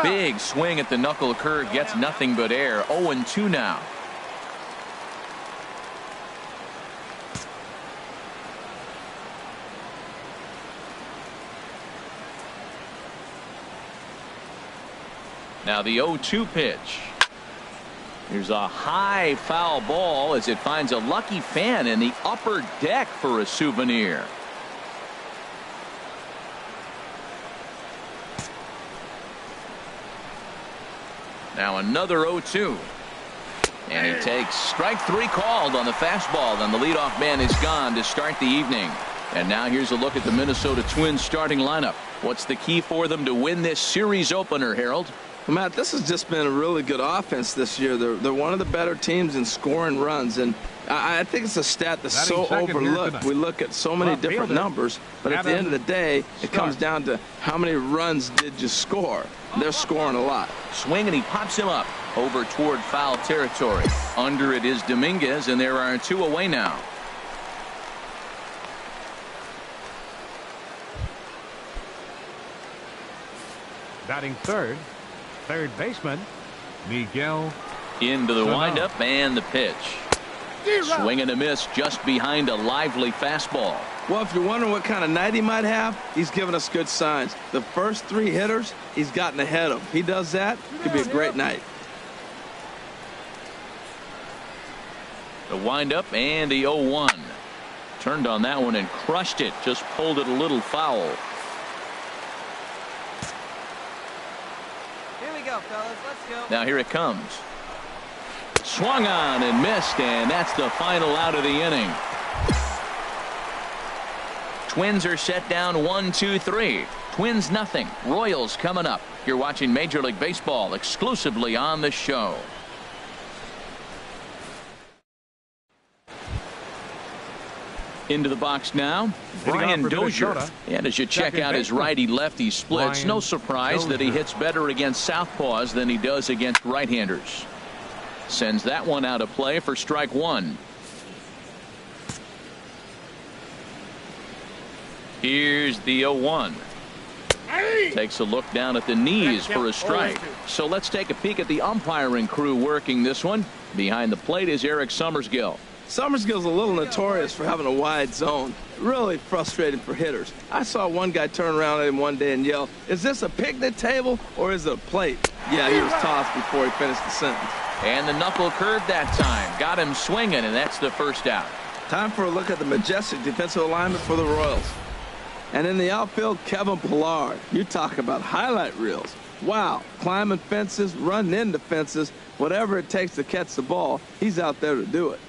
Big swing at the knuckle curve, gets nothing but air. 0-2 now. Now the 0-2 pitch. Here's a high foul ball as it finds a lucky fan in the upper deck for a souvenir. Now another 0-2. And he takes strike three called on the fastball. And the leadoff man is gone to start the evening. And now here's a look at the Minnesota Twins starting lineup. What's the key for them to win this series opener, Harold? Well, Matt, this has just been a really good offense this year. They're one of the better teams in scoring runs, and I think it's a stat that's so overlooked. We look at so many different numbers, but at the end of the day, it comes down to how many runs did you score. They're scoring a lot. Swing, and he pops him up over toward foul territory. Under it is Dominguez, and there are two away now. Batting third baseman Miguel. Into the windup and the pitch. Swing and a miss just behind a lively fastball. Well, if you're wondering what kind of night he might have, he's given us good signs. The first three hitters, he's gotten ahead of. If he does that, it could be a great night. The windup and the 0-1. Turned on that one and crushed it. Just pulled it a little foul. Fellas, let's go. Now here it comes. Swung on and missed, and that's the final out of the inning. Twins are set down 1-2-3. Twins nothing. Royals coming up. You're watching Major League Baseball exclusively on the show. Into the box now, Brian Dozier. And as you check out his righty-lefty splits, no surprise that he hits better against southpaws than he does against right-handers. Sends that one out of play for strike one. Here's the 0-1. Takes a look down at the knees for a strike. So let's take a peek at the umpiring crew working this one. Behind the plate is Eric Summersgill. Summersgill's a little notorious for having a wide zone. Really frustrating for hitters. I saw one guy turn around at him one day and yell, "Is this a picnic table or is it a plate?" Yeah, he was tossed before he finished the sentence. And the knuckle curve that time. Got him swinging, and that's the first out. Time for a look at the majestic defensive alignment for the Royals. And in the outfield, Kevin Pillar. You talk about highlight reels. Wow, climbing fences, running into fences, whatever it takes to catch the ball, he's out there to do it.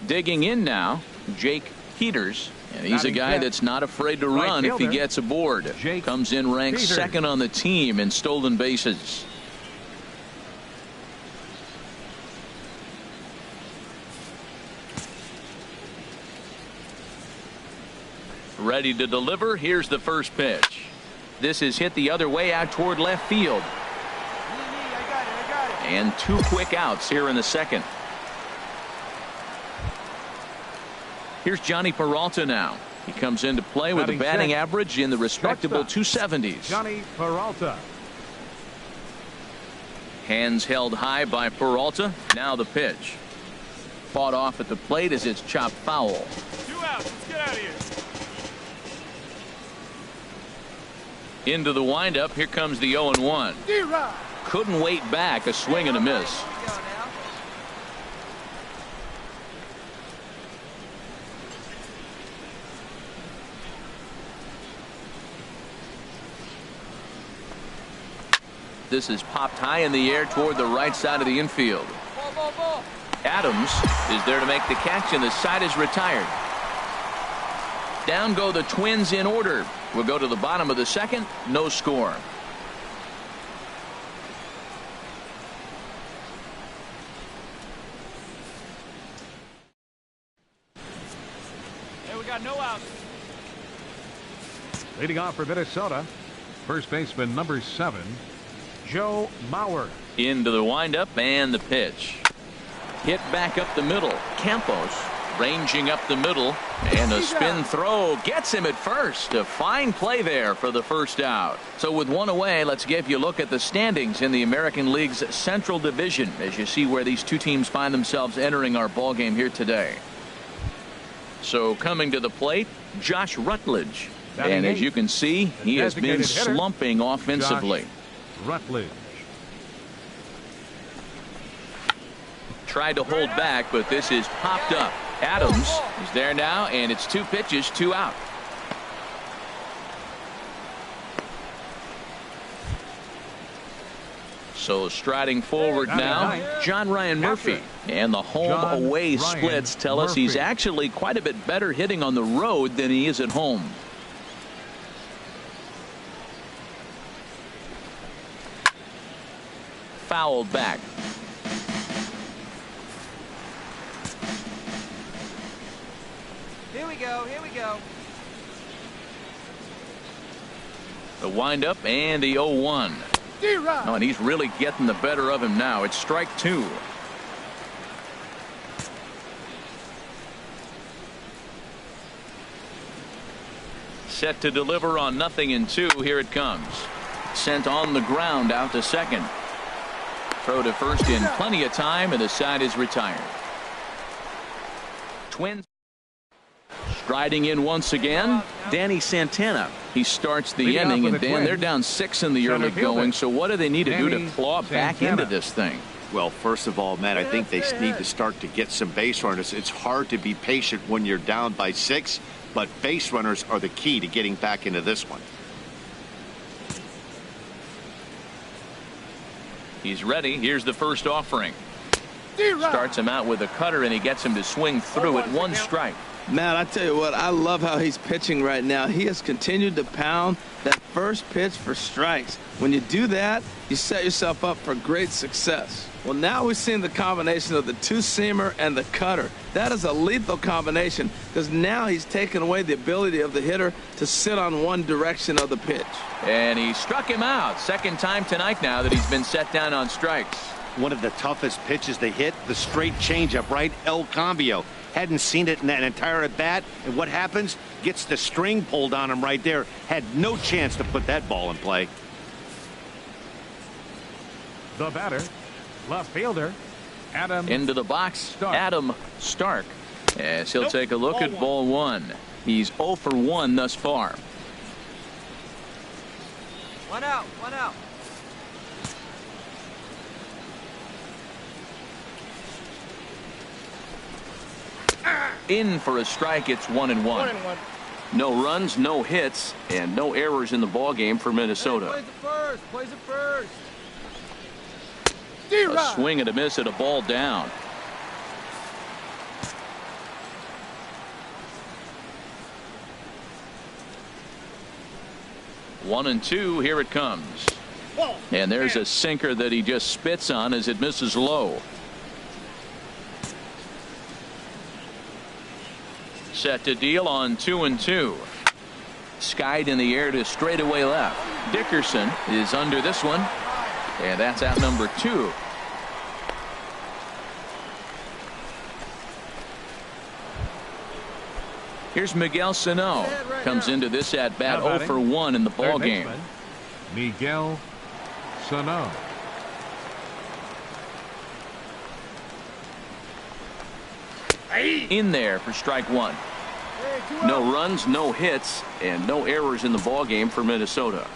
Digging in now, Jake Peters. And he's a guy that's not afraid to run if he gets aboard. Comes in ranked second on the team in stolen bases. Ready to deliver. Here's the first pitch. This is hit the other way out toward left field. And two quick outs here in the second. Here's Johnny Peralta now. He comes into play with a batting average in the respectable 270s. Johnny Peralta. Hands held high by Peralta. Now the pitch. Fought off at the plate as it's chopped foul. 2 outs. Let's get out of here. Into the windup. Here comes the 0-1. Couldn't wait back. A swing and a miss. This is popped high in the air toward the right side of the infield. Adams is there to make the catch, and the side is retired. Down go the Twins in order. We'll go to the bottom of the second. No score. Hey, we got no outs. Leading off for Minnesota, first baseman number 7, Joe Mauer. Into the windup and the pitch. Hit back up the middle. Campos Ranging up the middle, and a spin throw gets him at first. A fine play there for the first out. So with one away, let's give you a look at the standings in the American League's Central Division as you see where these two teams find themselves entering our ball game here today. So coming to the plate, Josh Rutledge. And as you can see, he has been slumping offensively. Rutledge. Tried to hold back, but this is popped up. Adams is there now, and it's 2 pitches, 2 out. So striding forward now, John Ryan Murphy. And the home-away splits tell us he's actually quite a bit better hitting on the road than he is at home. Fouled back. Here we go. Here we go. The windup and the 0-1. Oh, and he's really getting the better of him now. It's strike 2. Set to deliver on 0-2. Here it comes. Sent on the ground out to second. Throw to first in plenty of time, and the side is retired. Twins striding in once again, Danny Santana. He starts the inning, and Dan, they're down 6 in the early going. So what do they need to do to claw back into this thing? Well, first of all, Matt, I think they need to start to get some base runners. It's hard to be patient when you're down by 6, but base runners are the key to getting back into this one. He's ready. Here's the first offering. Starts him out with a cutter, and he gets him to swing through at 1 strike. Matt, I tell you what, I love how he's pitching right now. He has continued to pound that first pitch for strikes. When you do that, you set yourself up for great success. Well, now we've seen the combination of the 2-seamer and the cutter. That is a lethal combination because now he's taken away the ability of the hitter to sit on one direction of the pitch. And he struck him out. Second time tonight now that he's been set down on strikes. One of the toughest pitches they hit, the straight changeup, right? El Cambio. Hadn't seen it in that entire at bat, and what happens? Gets the string pulled on him right there. Had no chance to put that ball in play. The batter, left fielder, Adam. Into the box, Stark. Adam Stark. As he'll take a look at ball 1. He's 0 for 1 thus far. 1 out. 1 out. In for a strike. It's 1-1. No runs, no hits, and no errors in the ball game for Minnesota. Plays it first. Plays it first. A swing and a miss at a ball down. One and 2. Here it comes. And there's a sinker that he just spits on as it misses low. Set to deal on 2-2. Skied in the air to straightaway left. Dickerson is under this one, and that's out number 2. Here's Miguel Sano. Comes into this at bat 0 for 1 in the ball game. Miguel Sano. In there for strike 1. No runs, no hits, and no errors in the ball game for Minnesota.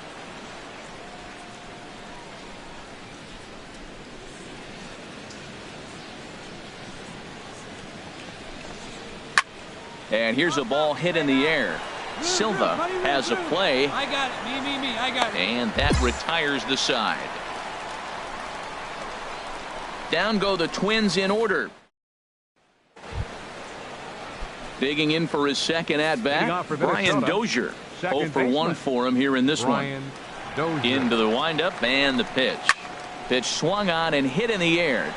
And here's a ball hit in the air. Silva has a play. I got it. Me. I got it. And that retires the side. Down go the Twins in order. Digging in for his second at bat, Brian Dozier. 0 for 1 for him here in this one. Into the windup and the pitch. Pitch swung on and hit in the air.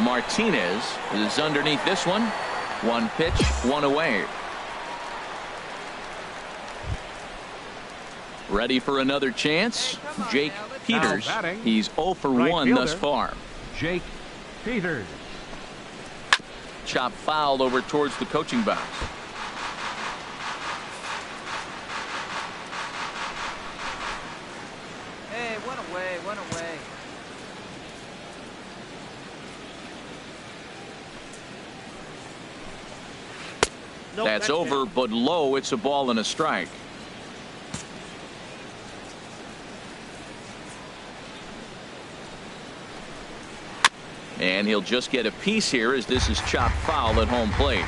Martinez is underneath this one. 1 pitch, 1 away. Ready for another chance. Jake Peters. He's 0 for 1 thus far. Jake Peters. Chop foul over towards the coaching box. Hey, one away, one away. Nope, That's over, but low. It's a ball and a strike. And he'll just get a piece here as this is chopped foul at home plate.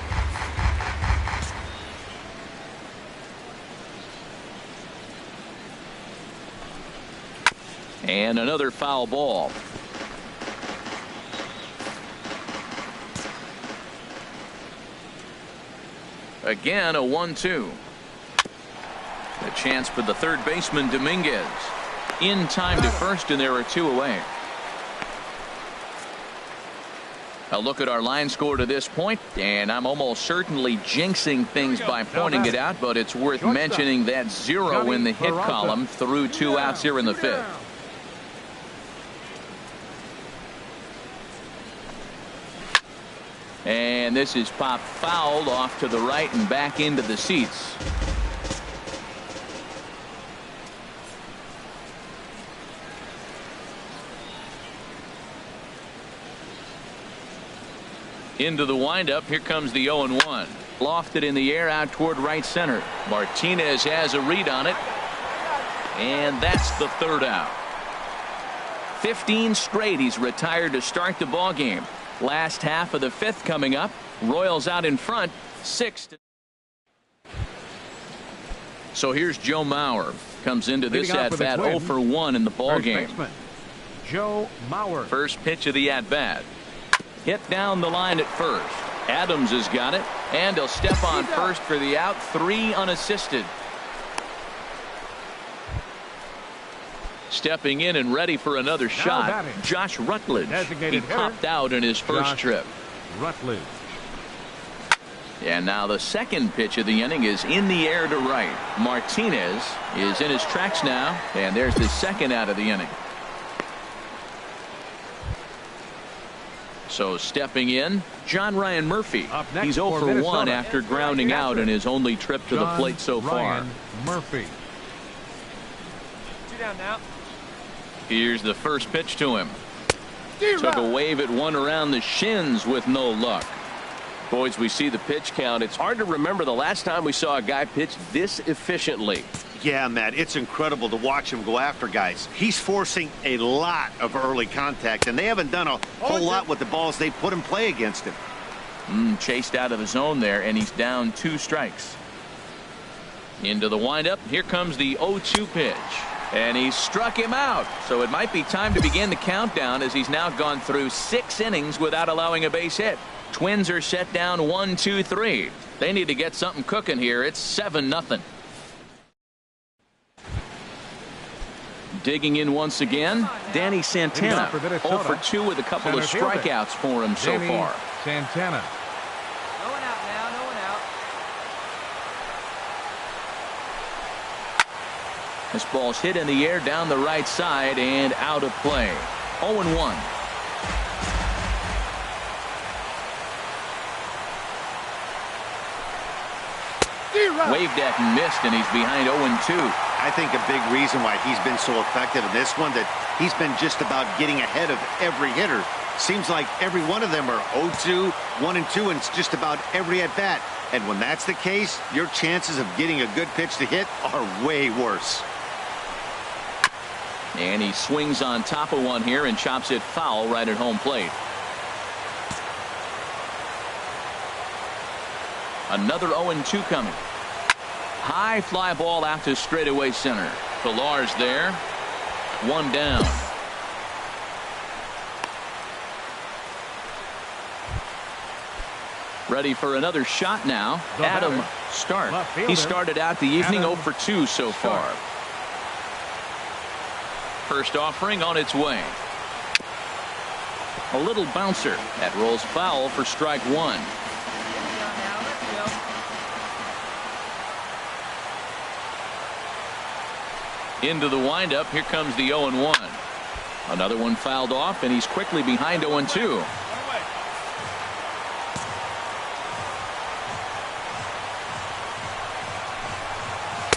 And another foul ball. Again, a 1-2. A chance for the third baseman, Dominguez. In time to first, and there are 2 away. A look at our line score to this point, and I'm almost certainly jinxing things by pointing it out, but it's worth mentioning that 0 in the hit column through 2 outs here in the 5th. And this is popped fouled off to the right and back into the seats. Into the windup. Here comes the 0-1. Lofted in the air out toward right center. Martinez has a read on it. And that's the 3rd out. 15 straight he's retired to start the ball game. Last half of the 5th coming up. Royals out in front 6. So here's Joe Mauer. Comes into this at bat 0 for 1 in the ball game. Joe Mauer. First pitch of the at bat. Hit down the line at first. Adams has got it, and he'll step on first for the out. 3 unassisted. Stepping in and ready for another shot, Josh Rutledge. He popped out in his first trip. Rutledge. And now the second pitch of the inning is in the air to right. Martinez is in his tracks now, and there's the second out of the inning. So stepping in, John Ryan Murphy. He's 0 for 1 after grounding out in his only trip to the plate so far. Murphy. 2 down now. Here's the first pitch to him. Took a wave at one around the shins with no luck. Boys, we see the pitch count. It's hard to remember the last time we saw a guy pitch this efficiently. Yeah, Matt, it's incredible to watch him go after guys. He's forcing a lot of early contact, and they haven't done a whole lot with the balls they put in play against him. Chased out of the zone there, and he's down 2 strikes. Into the windup. Here comes the 0-2 pitch. And he struck him out. So it might be time to begin the countdown as he's now gone through 6 innings without allowing a base hit. Twins are set down 1-2-3. They need to get something cooking here. It's 7-0. Digging in once again, Danny Santana. 0 for 2 with a couple of strikeouts for him so far. Santana. No one out now, no one out. This ball's hit in the air down the right side and out of play. 0-1. Waved at and missed, and he's behind 0-2. I think a big reason why he's been so effective in this one, that he's been just about getting ahead of every hitter. Seems like every one of them are 0-2, 1-2, and it's just about every at bat. And when that's the case, your chances of getting a good pitch to hit are way worse. And he swings on top of one here and chops it foul right at home plate. Another 0-2 coming. High fly ball out to straightaway center. Pillar's there. 1 down. Ready for another shot now. Adam Stark. He started out the evening 0 for 2 so far. First offering on its way. A little bouncer. That rolls foul for strike 1. Into the windup. Here comes the 0-1. Another one fouled off, and he's quickly behind 0-2.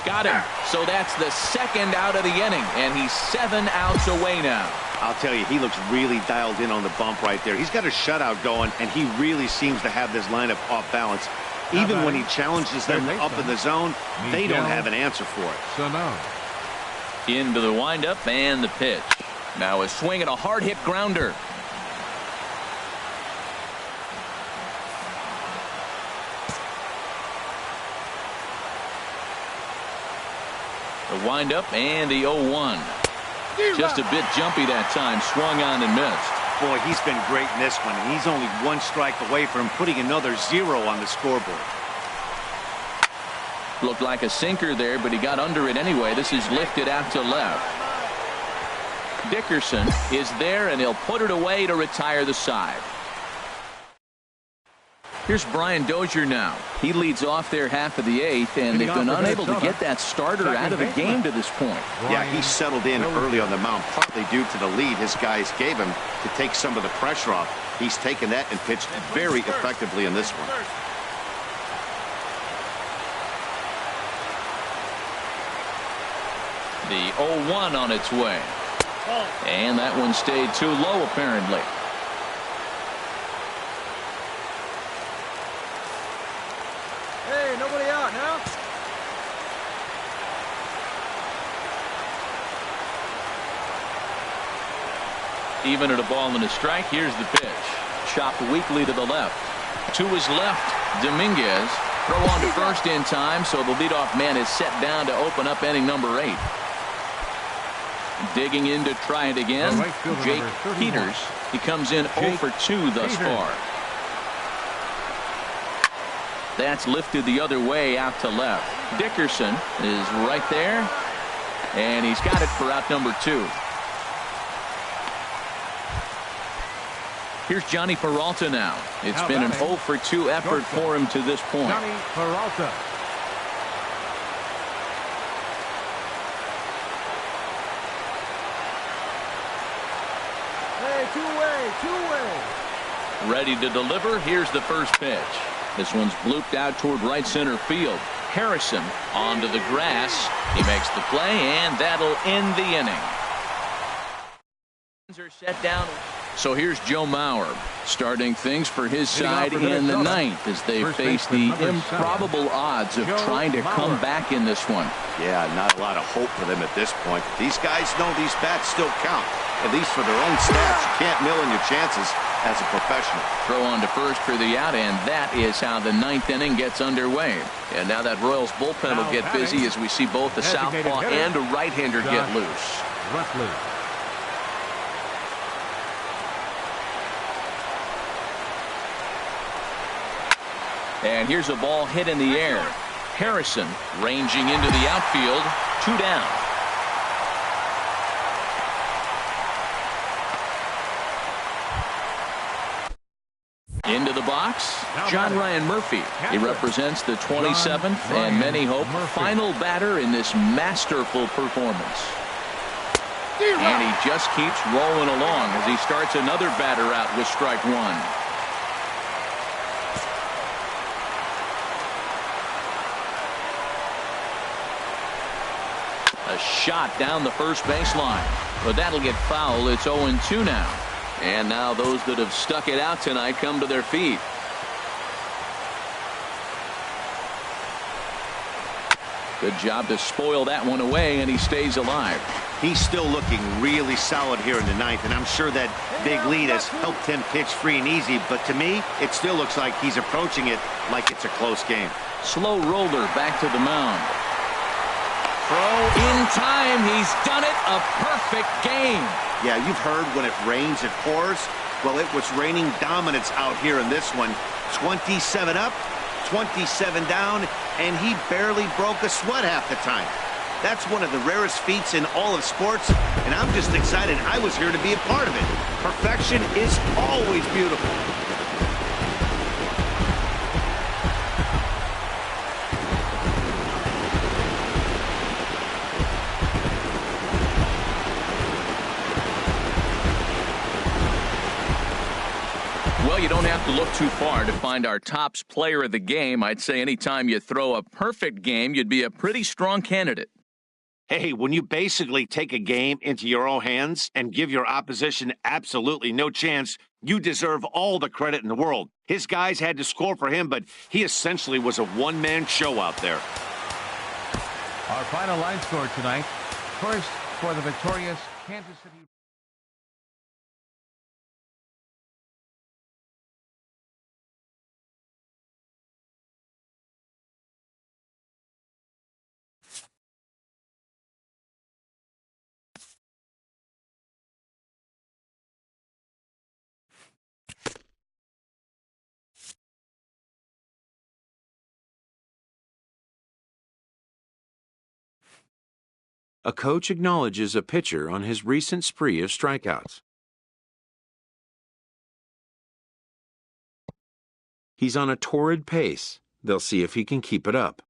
Got him. So that's the second out of the inning, and he's 7 outs away now. I'll tell you, he looks really dialed in on the bump right there. He's got a shutout going, and he really seems to have this lineup off balance. Even when he challenges them up in the zone, they don't have an answer for it. So no. Into the windup and the pitch. Now a swing and a hard hit grounder. The windup and the 0-1. Just a bit jumpy that time. Swung on and missed. Boy, he's been great in this one, and he's only one strike away from putting another 0 on the scoreboard. Looked like a sinker there, but he got under it anyway. This is lifted out to left. Dickerson is there, and he'll put it away to retire the side. Here's Brian Dozier now. He leads off their half of the 8th, and they've been unable to get that starter out of the game to this point. Yeah, he settled in early on the mound, partly due to the lead his guys gave him to take some of the pressure off. He's taken that and pitched very effectively in this one. The 0-1 on its way. And that one stayed too low, apparently. Hey, nobody out now. Even at a ball and a strike, here's the pitch. Chopped weakly to the left. To his left, Dominguez. Throw on to first in time, so the leadoff man is set down to open up inning number 8. Digging in to try it again, Jake Peters. He comes in 0 for 2 thus far. That's lifted the other way out to left. Dickerson is right there, and he's got it for out number 2. Here's Johnny Peralta now. It's been an 0 for 2 effort for him to this point. Johnny Peralta. Hey, two-way. Ready to deliver. Here's the first pitch. This one's blooped out toward right center field. Harrison onto the grass. He makes the play, and that'll end the inning. Are set down. So here's Joe Mauer starting things for his side in the 9th as they face the improbable odds of trying to come back in this one. Yeah, not a lot of hope for them at this point. These guys know these bats still count, at least for their own stats. You can't mill in your chances as a professional. Throw on to first for the out, and that is how the 9th inning gets underway. And now that Royals bullpen will get busy as we see both the southpaw and a right-hander get loose. And here's a ball hit in the air. Harrison ranging into the outfield. 2 down. Into the box, John Ryan Murphy. He represents the 27th and many hope final batter in this masterful performance. And he just keeps rolling along as he starts another batter out with strike 1. A shot down the first baseline, but that'll get foul. It's 0-2 now. And now those that have stuck it out tonight come to their feet. Good job to spoil that one away, and he stays alive. He's still looking really solid here in the 9th, and I'm sure that big lead has helped him pitch free and easy, but to me, it still looks like he's approaching it like it's a close game. Slow roller back to the mound. Throw in time. He's done it. A perfect game. Yeah, you've heard when it rains, it pours. Well, it was raining dominance out here in this one. 27 up, 27 down, and he barely broke a sweat half the time. That's one of the rarest feats in all of sports, and I'm just excited I was here to be a part of it. Perfection is always beautiful. Well, you don't have to look too far to find our tops player of the game. I'd say anytime you throw a perfect game, you'd be a pretty strong candidate. Hey, when you basically take a game into your own hands and give your opposition absolutely no chance, you deserve all the credit in the world. His guys had to score for him, but he essentially was a one-man show out there. Our final line score tonight. First, for the victorious Kansas City. A coach acknowledges a pitcher on his recent spree of strikeouts. He's on a torrid pace. They'll see if he can keep it up.